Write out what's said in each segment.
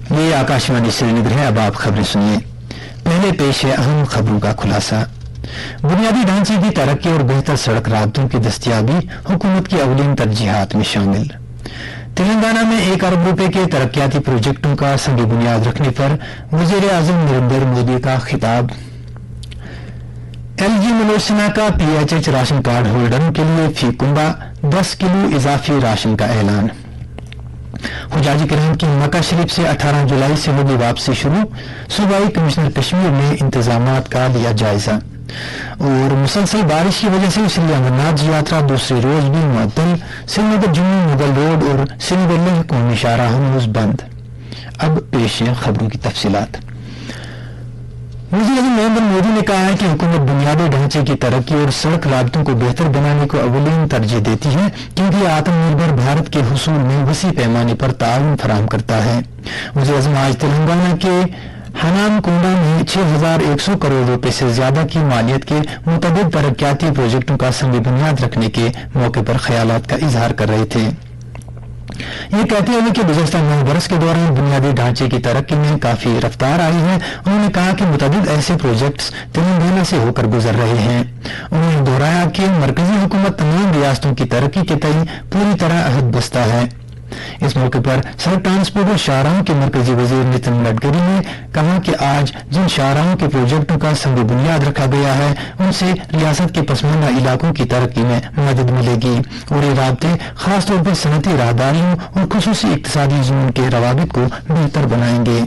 ये आकाशवाणी श्रीनगर है। अब आप खबरें सुनिए। पहले पेश है अहम खबरों का खुलासा। बुनियादी ढांचे की तरक्की और बेहतर सड़क राबतों की दस्तयाबी हुकूमत की अवलीन तरजीहात में शामिल। तेलंगाना में 1 अरब रुपए के तरक्याती प्रोजेक्टों का संग बुनियाद रखने पर वजीर आजम नरेंद्र मोदी का खिताब। LG मनोज का PHH राशन कार्ड होल्डरों के लिए फी कुंबा 10 किलो इजाफी राशन का ऐलान। हुजाजी किराम की मक्का शरीफ से 18 जुलाई से होगी वापसी शुरू। सूबाई कमिश्नर कश्मीर ने इंतजामात का लिया जायजा। और मुसलसल बारिश की वजह से श्री अमरनाथ यात्रा दूसरे रोज भी मुअत्तल। श्रीनगर जम्मू मुगल रोड और श्रीनगर लेह कौमी शाहराह हनूज बंद। अब पेश है खबरों की तफसीलात। वज़ीर आज़म नरेंद्र मोदी ने कहा है कि हुकूमत बुनियादी ढांचे की तरक्की और सड़क राबतों को बेहतर बनाने को अवलीन तरजीह देती है, क्योंकि आत्मनिर्भर भारत के हुसूल में वसी पैमाने पर ताउन फराहम करता है। वज़ीर आज़म आज तेलंगाना के हनामकोंडा में 6,100 करोड़ रुपए से ज्यादा की मालियत के मुतअद्दिद तरक्याती प्रोजेक्टों का संग बुनियाद रखने के मौके पर ख्यालात का इजहार कर रहे थे। ये कहते हुए कि गुज़श्ता 9 बरस के दौरान बुनियादी ढांचे की तरक्की में काफी रफ्तार आई है। उन्होंने कहा कि मुतअद्दिद ऐसे प्रोजेक्ट्स तेलंगाना से होकर गुजर रहे हैं। उन्होंने दोहराया कि मरकजी हुकूमत तमाम रियासतों की तरक्की के तई पूरी तरह अहद बस्ता है। इस मौके पर सड़क ट्रांसपोर्ट और शाहराहों के मरकजी वजीर नितिन गडकरी ने कहा कि आज जिन शाहराहों के प्रोजेक्टों का संग बुनियाद रखा गया है, उनसे रियासत के पसमानदा इलाकों की तरक्की में मदद मिलेगी और ये राब्ते खासतौर पर सनती राहदारियों और खुसूसी इक्तिसादी जोन के रवाबित को बेहतर बनाएंगे।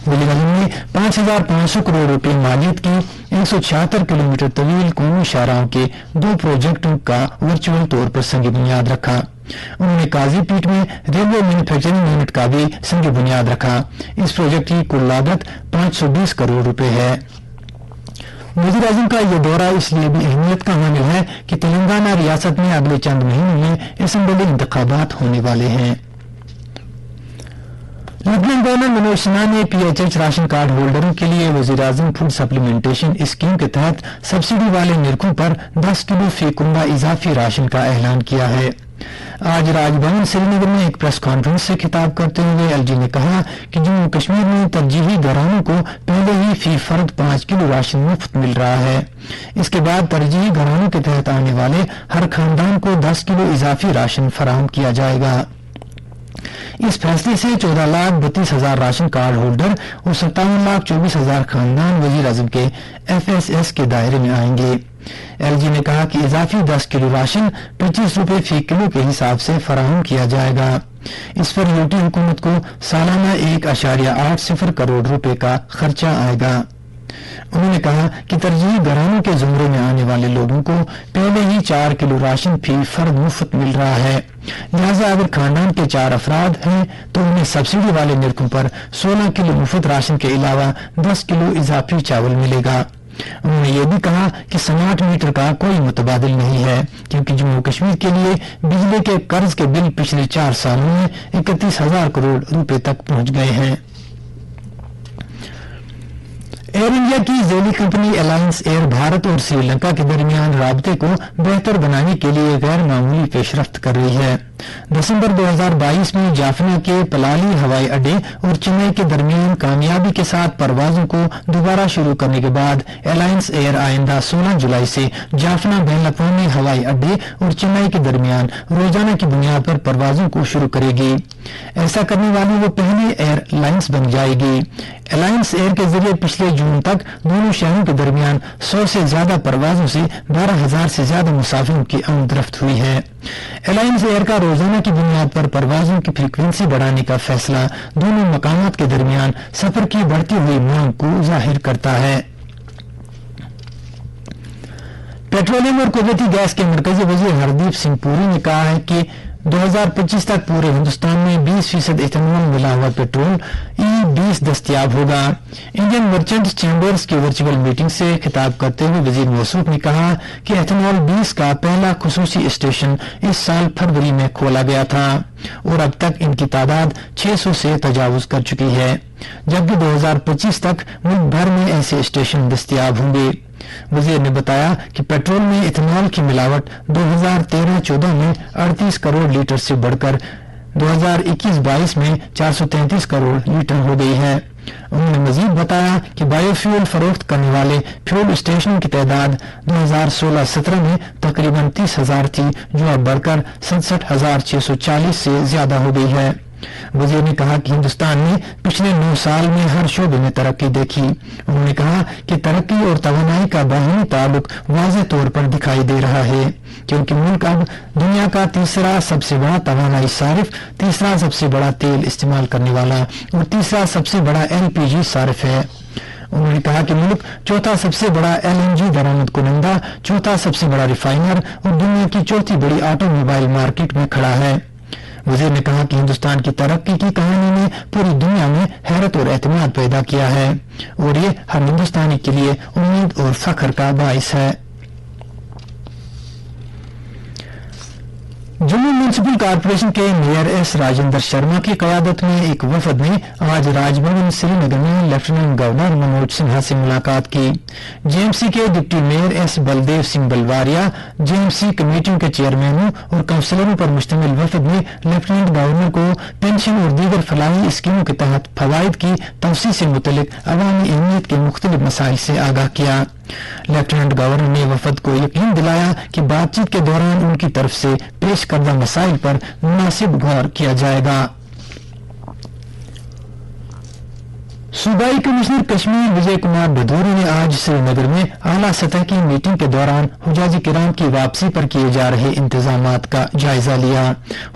वज़ीर आज़म ने 5,500 करोड़ रुपए मालियत की 176 किलोमीटर तवील कौमी शाहराहों के 2 प्रोजेक्टों का वर्चुअल तौर पर संग बुनियाद रखा। उन्होंने काजी पीठ में रेलवे मैन्युफैक्चरिंग यूनिट का भी संग बुनियाद रखा। इस प्रोजेक्ट की कुल लागत 520 करोड़ रुपए है। वज़ीर आज़म का यह दौरा इसलिए भी अहमियत का हामिल है कि तेलंगाना रियासत में अगले चंद महीनों में असेंबली इंतखाबात होने वाले हैं। लेफ्टिनेंट गवर्नर मनोज सिन्हा ने PHH राशन कार्ड होल्डरों के लिए वज़ीर आज़म फूड सप्लीमेंटेशन स्कीम के तहत सब्सिडी वाले निरखों पर 10 किलो फी कुंबा इजाफी राशन का ऐलान किया है। आज राजभवन श्रीनगर में एक प्रेस कॉन्फ्रेंस से खिताब करते हुए LG ने कहा कि जम्मू कश्मीर में तरजीही घरानों को पहले ही फी फर्द 5 किलो राशन मुफ्त मिल रहा है। इसके बाद तरजीही घरानों के तहत आने वाले हर खानदान को 10 किलो इजाफी राशन फराहम किया जाएगा। इस फैसले से 14,32,000 राशन कार्ड होल्डर और 57,24,000 खानदान वज़ीर आज़म के FSS के दायरे में आएंगे। LG ने कहा कि इजाफी 10 किलो राशन 25 रुपए फी किलो के हिसाब से फराहम किया जाएगा। इस पर यूटी हुकूमत को सालाना 1.80 करोड़ रुपए का खर्चा आएगा। उन्होंने कहा कि तरजीही घरानों के जुमरे में आने वाले लोगों को पहले ही 4 किलो राशन फी फर्द मुफ्त मिल रहा है। लिहाजा अगर खानदान के 4 अफराद हैं तो उन्हें सब्सिडी वाले निरखों पर 16 किलो मुफ्त राशन के अलावा 10 किलो इजाफी चावल मिलेगा। उन्होंने ये भी कहा कि स्मार्ट मीटर का कोई मुतबादिल नहीं है, क्योंकि जम्मू कश्मीर के लिए बिजली के कर्ज के बिल पिछले 4 सालों में 31,000 करोड़ रुपए तक पहुंच गए हैं। एयर इंडिया की झेली कंपनी अलायंस एयर भारत और श्रीलंका के दरमियान राबते को बेहतर बनाने के लिए गैर मामूली पेशरफ्त कर रही है। दिसंबर 2022 में जाफना के पलाली हवाई अड्डे और चेन्नई के दरमियान कामयाबी के साथ परवाजों को दोबारा शुरू करने के बाद अलायंस एयर आइंदा 16 जुलाई से जाफना बैन अवी हवाई अड्डे और चेन्नई के दरमियान रोजाना की बुनियाद पर परवाजों को शुरू करेगी। ऐसा करने वाली वो पहली एयरलाइंस बन जाएगी। अलायंस एयर के जरिए पिछले जून तक दोनों शहरों के दरमियान 100 से ज्यादा परवाजों से 12,000 से ज्यादा मुसाफिरों की आमदरफ्त हुई है। अलायंस एयर का रोजाना की बुनियाद पर परवाजों की फ्रीक्वेंसी बढ़ाने का फैसला दोनों मकामात के दरमियान सफर की बढ़ती हुई मांग को जाहिर करता है। पेट्रोलियम और कुदरती गैस के मरकजी वजीर हरदीप सिंह पुरी ने कहा है कि 2025 तक पूरे हिंदुस्तान में 20% इथेनॉल मिला हुआ पेट्रोल E20 दस्तयाब होगा। इंडियन मर्चेंट्स चैम्बर्स की वर्चुअल मीटिंग से खिताब करते हुए वजीर मौसूफ ने कहा कि इथेनॉल 20 का पहला खुसूसी स्टेशन इस साल फरवरी में खोला गया था और अब तक इनकी तादाद 600 से तजावुज कर चुकी है, जबकि 2025 तक मुल्क भर में ऐसे स्टेशन दस्तयाब होंगे। वजीर ने बताया कि पेट्रोल में इथेनॉल की मिलावट 2013-14 में 38 करोड़ लीटर से बढ़कर 2021-22 में 433 करोड़ लीटर हो गई है। उन्होंने मजीद बताया कि बायोफ्यूल फरोख्त करने वाले फ्यूल स्टेशनों की तादाद 2016-17 में तकरीबन 30,000 थी, जो अब बढ़कर 67,640 से ज्यादा हो गई है। वजीर ने कहा कि हिंदुस्तान ने पिछले 9 साल में हर शोबे में तरक्की देखी। उन्होंने कहा कि तरक्की और तवानाई का बाहमी ताल्लुक वाज़ेह तौर पर दिखाई दे रहा है, क्योंकि मुल्क अब दुनिया का तीसरा सबसे बड़ा तवानाई सारिफ, तीसरा सबसे बड़ा तेल इस्तेमाल करने वाला और तीसरा सबसे बड़ा LPG सारिफ है। उन्होंने कहा कि मुल्क चौथा सबसे बड़ा LNG दरामद कुनंदा, चौथा सबसे बड़ा रिफाइनर और दुनिया की चौथी बड़ी ऑटोमोबाइल मार्केट में खड़ा है। वजीर ने कहा कि हिंदुस्तान की तरक्की की कहानी ने पूरी दुनिया में हैरत और एतमाद पैदा किया है और ये हर हिंदुस्तानी के लिए उम्मीद और फख्र का बाइस है। जम्मू म्युनिसिपल कॉर्पोरेशन के मेयर एस राजेंद्र शर्मा की क़यादत में एक वफद ने आज राजभवन श्रीनगर में लेफ्टिनेंट गवर्नर मनोज सिन्हा से मुलाकात की। जेएमसी के deputy mayor S Baldev Singh Balwaria, JMC कमेटियों के चेयरमैनों और काउंसलरों पर मुश्तमिल वफद ने लेफ्टिनेंट गवर्नर को पेंशन और दीगर फलाही स्कीमों के तहत फवाइद की तवसी से मुतल्लिक अवामी अहमियत के मुख्तलिफ मसाइल से आगाह किया। लेफ्टिनेंट गवर्नर ने वफद को यकीन दिलाया कि बातचीत के दौरान उनकी तरफ से पेश करदा मसाइल पर मुनासिब गौर किया जाएगा। सूबाई कमिश्नर कश्मीर विजय कुमार भदौरी ने आज श्रीनगर में आला सतह की मीटिंग के दौरान हुजाज किराम की वापसी पर किए जा रहे इंतजामात का जायजा लिया।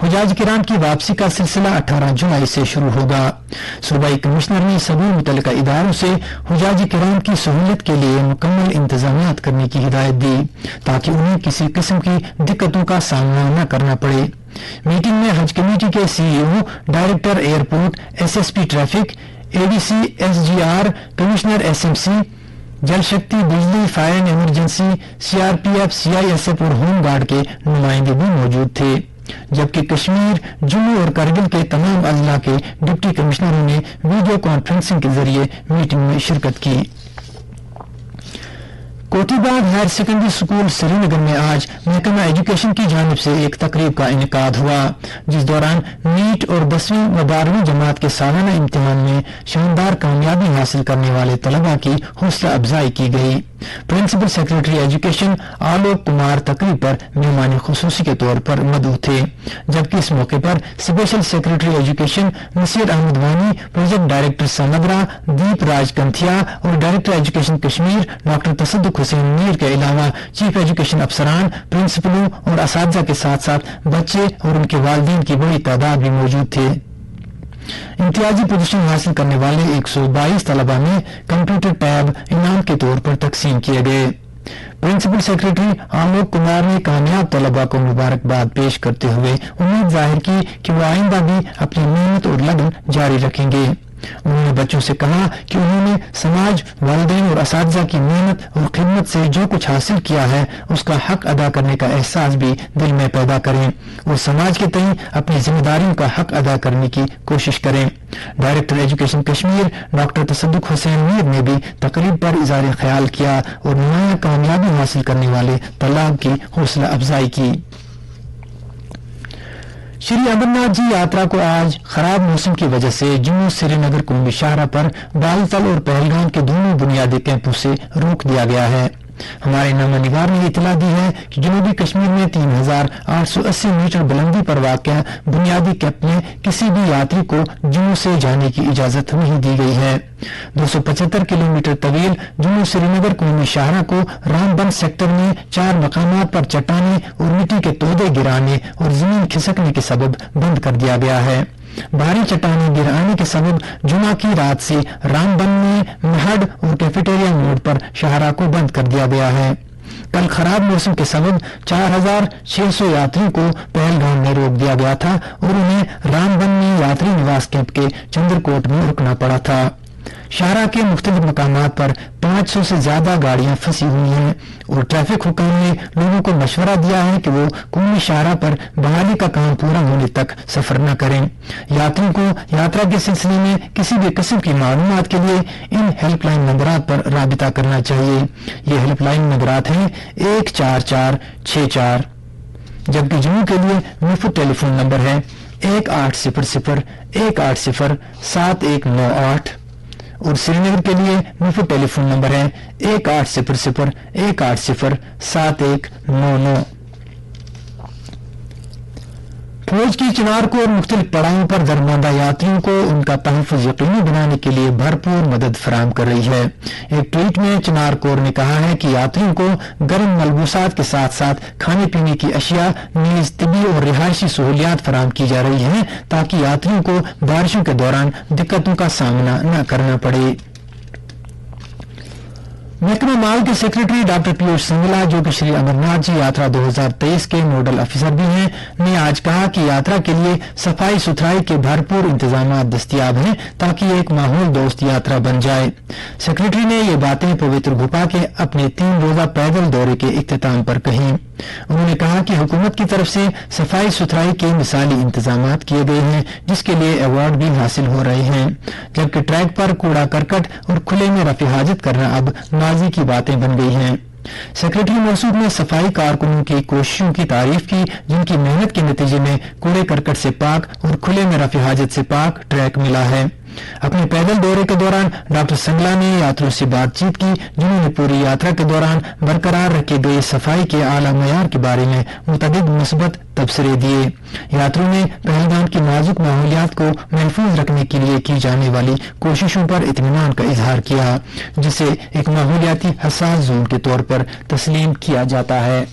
हुजाज किराम की वापसी का सिलसिला 18 जुलाई से शुरू होगा। सूबाई कमिश्नर ने सभी मुतल्लिका इदारों से हुजाज किराम की सहूलियत के लिए मुकम्मल इंतजामात करने की हिदायत दी, ताकि उन्हें किसी किस्म की दिक्कतों का सामना न करना पड़े। मीटिंग में हज कमेटी के CEO, director airport, SSP traffic, ADC SGR, commissioner SMC, जल शक्ति, बिजली, fire and emergency, CRPF, CISF और होम गार्ड के नुमाइंदे भी मौजूद थे, जबकि कश्मीर, जम्मू और करगिल के तमाम अजला के डिप्टी कमिश्नरों ने वीडियो कॉन्फ्रेंसिंग के जरिए मीटिंग में शिरकत की। कोटीबाग हायर सेकेंडरी स्कूल श्रीनगर में आज महकमा एजुकेशन की जानिब से एक तकरीब का इनेकाद हुआ, जिस दौरान नीट और 10वीं व 12वीं जमात के सालाना इम्तिहान में शानदार कामयाबी हासिल करने वाले तलबा की हौसला अफजाई की गई। Principal secretary education Alok Kumar तकरीब पर मेहमान खुसूसी के तौर पर मौजूद थे, जबकि इस मौके पर special secretary education Naseer Ahmad Wani, project director Samagra Deep Raj Kanthia और director education Kashmir doctor Tasadduq Hussain Mir के अलावा चीफ एजुकेशन अफसरान, प्रिंसिपलों और असातिज़ा के साथ साथ बच्चे और उनके वालिदैन की बड़ी तादाद भी मौजूद थे। इम्तियाजी पोजीशन हासिल करने वाले 122 तलबा में कंप्यूटर टैब इनाम के तौर पर तकसीम किए गए। प्रिंसिपल सेक्रेटरी आलोक कुमार ने कामयाब तलबा को मुबारकबाद पेश करते हुए उम्मीद जाहिर की कि वो आइंदा भी अपनी मेहनत और लगन जारी रखेंगे। उन्होंने बच्चों से कहा कि उन्होंने समाज, वालिदैन और असातिज़ा की मेहनत और खिदमत से जो कुछ हासिल किया है उसका हक अदा करने का एहसास भी दिल में पैदा करें और समाज के तई अपनी जिम्मेदारियों का हक अदा करने की कोशिश करें। Director education Kashmir doctor Tasadduq Hussain Mir ने भी तकरीब पर इज़हार ख्याल किया और नुमाया कामयाबी हासिल करने वाले तलाब की हौसला अफजाई की। श्री अमरनाथ जी यात्रा को आज खराब मौसम की वजह से जम्मू श्रीनगर कुंभी शाहरा पर बालतल और पहलगाम के दोनों बुनियादी कैंपों से रोक दिया गया है। हमारे नामानिगार ने इतला दी है कि जनूबी कश्मीर में 3880 मीटर बुलंदी पर वाक़या बुनियादी कैंप में किसी भी यात्री को जम्मू से जाने की इजाजत नहीं दी गई है। 275 किलोमीटर तवील जम्मू श्रीनगर कुंभी शाहरा को रामबन सेक्टर में 4 मकामात पर चट्टाने और मिट्टी के तोदे गिराने और जमीन खिसकने के सबब बंद कर दिया गया है। भारी चट्टानें गिराने के सबब जुमा की रात से रामबन में महड और कैफेटेरिया मोड़ पर शाहरा को बंद कर दिया गया है। कल खराब मौसम के सबब 4600 यात्रियों को पहलगाम में रोक दिया गया था और उन्हें रामबन में यात्री निवास कैंप के चंद्रकोट में रुकना पड़ा था। शाहरा के मुख्तलिफ मकामात पर 500 से ज्यादा गाड़ियां फंसी हुई हैं और ट्रैफिक हुक्म ने लोगों को मशवरा दिया है कि वो कुंभी शाहरा पर बहाली का काम पूरा होने तक सफर न करें। यात्रियों को यात्रा के सिलसिले में किसी भी किस्म की मालूमात के लिए इन हेल्पलाइन नंबरात पर राबिता करना चाहिए। ये हेल्पलाइन नंबरात हैं 14464, जबकि जम्मू के लिए मुफ्त टेलीफोन नंबर है 1800-1807-198 और श्रीनगर के लिए मुफ्त टेलीफोन नंबर है 1800-180-7199। फौज की चिनार कोर मुख्तलिफ पड़ावों पर दरमांदा यात्रियों को उनका तहफ़्फ़ुज़ यकीनी बनाने के लिए भरपूर मदद फराहम कर रही है। एक ट्वीट में चिनार कोर ने कहा है कि यात्रियों को गर्म मलबूसात के साथ साथ खाने पीने की अशिया, नीज़ तिबी और रिहायशी सहूलियात फराहम की जा रही हैं ताकि यात्रियों को बारिशों के दौरान दिक्कतों का सामना न करना पड़े। महकमा माल के सेक्रेटरी डॉक्टर पीयूष सिंगला, जो कि श्री अमरनाथ जी यात्रा 2023 के नोडल अफसर भी हैं, ने आज कहा कि यात्रा के लिए सफाई सुथराई के भरपूर इंतजाम दस्तियाब हैं ताकि एक माहौल दोस्त यात्रा बन जाए। सेक्रेटरी ने ये बातें पवित्र गुफा के अपने 3 रोजा पैदल दौरे के इख्तिताम पर कही। उन्होंने कहा कि हुकूमत की तरफ से सफाई सुथराई के मिसाली इंतजाम किए गए हैं जिसके लिए अवार्ड भी हासिल हो रहे हैं, जबकि ट्रैक पर कूड़ा करकट और खुले में रफी हाजत करना अब माजी की बातें बन गई हैं। सेक्रेटरी मौसूद ने सफाई कारकुनों की कोशिशों की तारीफ की जिनकी मेहनत के नतीजे में कूड़े करकट से पाक और खुले में रफी हाजत से पाक ट्रैक मिला है। अपने पैदल दौरे के दौरान डॉक्टर संगला ने यात्रियों से बातचीत की जिन्होंने पूरी यात्रा के दौरान बरकरार रखे गए सफाई के आला मयार के बारे में मुतअद्दिद मुस्बत तबसरे दिए। यात्रियों ने पहलगाम की नाजुक माहौलियात को महफूज रखने के लिए की जाने वाली कोशिशों पर इत्मीनान का इजहार किया जिसे एक माहौलियाती हसास जोन के तौर पर तस्लीम किया जाता है।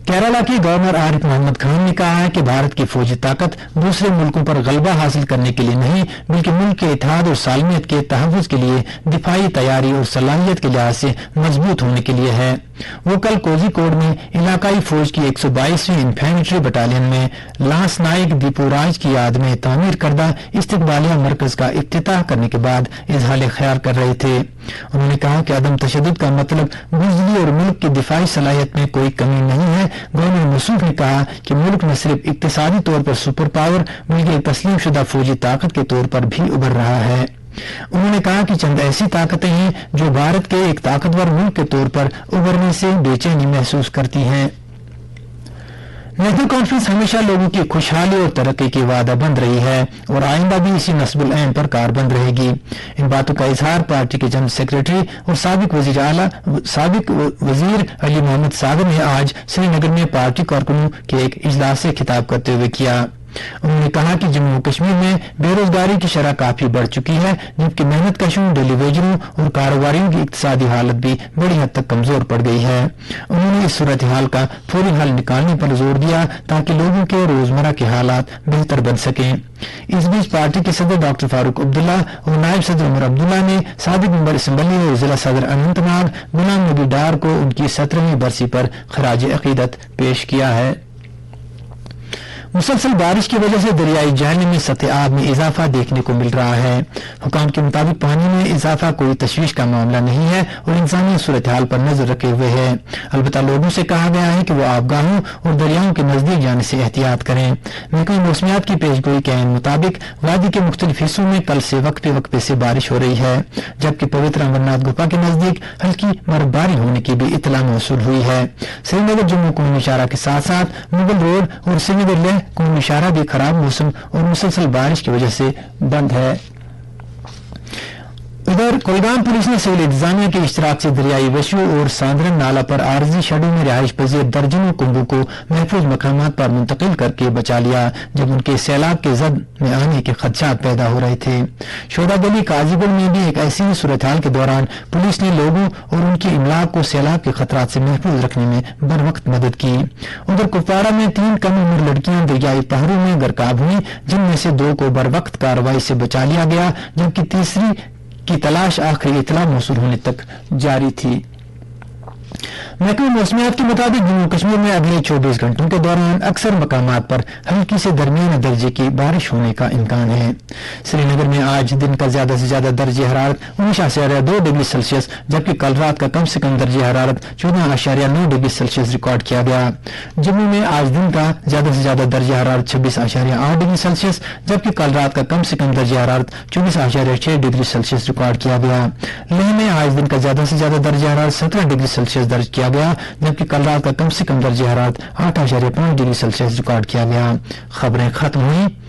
केरला के गवर्नर आरिफ मोहम्मद खान ने कहा है कि भारत की फौजी ताकत दूसरे मुल्कों पर गलबा हासिल करने के लिए नहीं बल्कि मुल्क के इत्तेहाद और सालमियत के तहफ़्फ़ुज़ के लिए दिफाई तैयारी और सलाहियत के लिहाज से मजबूत होने के लिए है। वो कल कोझिकोड में इलाकाई फौज की 122वीं इन्फेंट्री बटालियन में लांस नायक दीपू राज की याद में तामीर करदा इस्तकबालिया मरकज का इफ्तिताह करने के बाद इजहार ख्याल कर रहे थे। उन्होंने कहा कि अदम तशद्दुद का मतलब बुज़दिली और मुल्क की दिफाई सलाहियत में कोई कमी नहीं है। गवर्नर मसूफ ने कहा कि मुल्क न सिर्फ इक्तिसादी तौर पर सुपर पावर बल्कि तस्लीम शुदा फौजी ताकत के तौर पर भी उभर रहा है। उन्होंने कहा कि चंद ऐसी ताकतें हैं जो भारत के एक ताकतवर मुल्क के तौर पर उभरने से बेचैनी महसूस करती हैं। नेशनल कॉन्फ्रेंस हमेशा लोगों की खुशहाली और तरक्की की वादा बंद रही है और आइंदा भी इसी नस्बुल ऐन पर कारबंद रहेगी। इन बातों का इजहार पार्टी के जनरल सेक्रेटरी और साबिक वजीर अली मोहम्मद सागर ने आज श्रीनगर में पार्टी कारकुनों के एक इजलास से खिताब करते हुए किया। उन्होंने कहा कि जम्मू कश्मीर में बेरोजगारी की शरह काफी बढ़ चुकी है जबकि मेहनत कशों, डेली वेजरों और कारोबारियों की इक्तिसादी हालत भी बड़ी हद तक कमजोर पड़ गई है। उन्होंने इस सूरत हाल का फौरी हल निकालने पर जोर दिया ताकि लोगों के रोजमर्रा के हालात बेहतर बन सकें। इस बीच पार्टी के सदर डॉक्टर फारूक अब्दुल्ला और नायब सदर उमर अब्दुल्ला ने साबिक मेंबर असम्बली और जिला सदर अनंतनाग गुलाम नबी डार को उनकी 17वीं बरसी पर खराज अकीदत पेश किया है। मुसलसल बारिश की वजह से दरियाई जहन्नम में सतह आब में इजाफा देखने को मिल रहा है। हुकाम के मुताबिक पानी में इजाफा कोई तशवीश का मामला नहीं है और इंसानी सूरत हाल पर नजर रखे हुए है। अलबत्ता लोगों से कहा गया है कि वो आबगाहों और दरियाओं के नजदीक जाने से एहतियात करें। महकमा मौसमियात की पेशगोई के मुताबिक वादी के मुख्तलिफ हिस्सों में कल से वक्फे से बारिश हो रही है जबकि पवित्र अमरनाथ गुफा के नजदीक हल्की बर्फबारी होने की भी इतला मौसूल हुई है। श्रीनगर जम्मू कौमी इशारा के साथ साथ मुगल रोड और श्रीनगर लेह कौमी इशारा भी खराब मौसम और मुसलसल बारिश की वजह से बंद है। उधर कुलगाम पुलिस ने सिविल इंतजामिया के इश्तराक से दरियाई वशू और सांदरन नाला पर आरजी शेडो में रिहाइश पजीर दर्जनों कुंभों को महफूज मकामात पर मुंतकिल करके बचा लिया जब उनके सैलाब के जद में आने के खदशात पैदा हो रहे थे। शोधा गली काजीगुल में भी एक ऐसी ही सूरत हाल के दौरान पुलिस ने लोगों और उनकी इमलाक को सैलाब के खतरात से महफूज रखने में बर वक्त मदद की। उधर कुपवाड़ा में 3 कम उम्र लड़कियां दरियाई पहाड़ों में गरकाब हुई जिनमें से 2 को बर वक्त कार्रवाई से बचा लिया गया जबकि तीसरी की तलाश आखिरी इतला मौसूल होने तक जारी थी। महकमा मौसमियात के मुताबिक जम्मू कश्मीर में अगले 24 घंटों के दौरान अक्सर मकामात पर हल्की से दरमियाना दर्जे की बारिश होने का इम्कान है। श्रीनगर में आज दिन का ज्यादा से ज्यादा दर्जे हरारत 19.2 डिग्री सेल्सियस जबकि कल रात का कम से कम दर्जे हरारत 14.9 डिग्री सेल्सियस रिकॉर्ड किया गया। जम्मू में आज दिन का ज्यादा से ज्यादा दर्जे हरारत 26.8 डिग्री सेल्सियस जबकि कल रात का कम से कम दर्जे हरारत 24.6 डिग्री सेल्सियस रिकॉर्ड किया गया। लेह में आज दिन का ज्यादा से ज्यादा दर्जे हरारत 17 डिग्री सेल्सियस दर्ज किया کیا گیا، جبکہ کل رات کا کم سے کم درجہ حرارت 8.5 ڈگری سیلسیس ریکارڈ کیا گیا۔ خبریں ختم ہوئی۔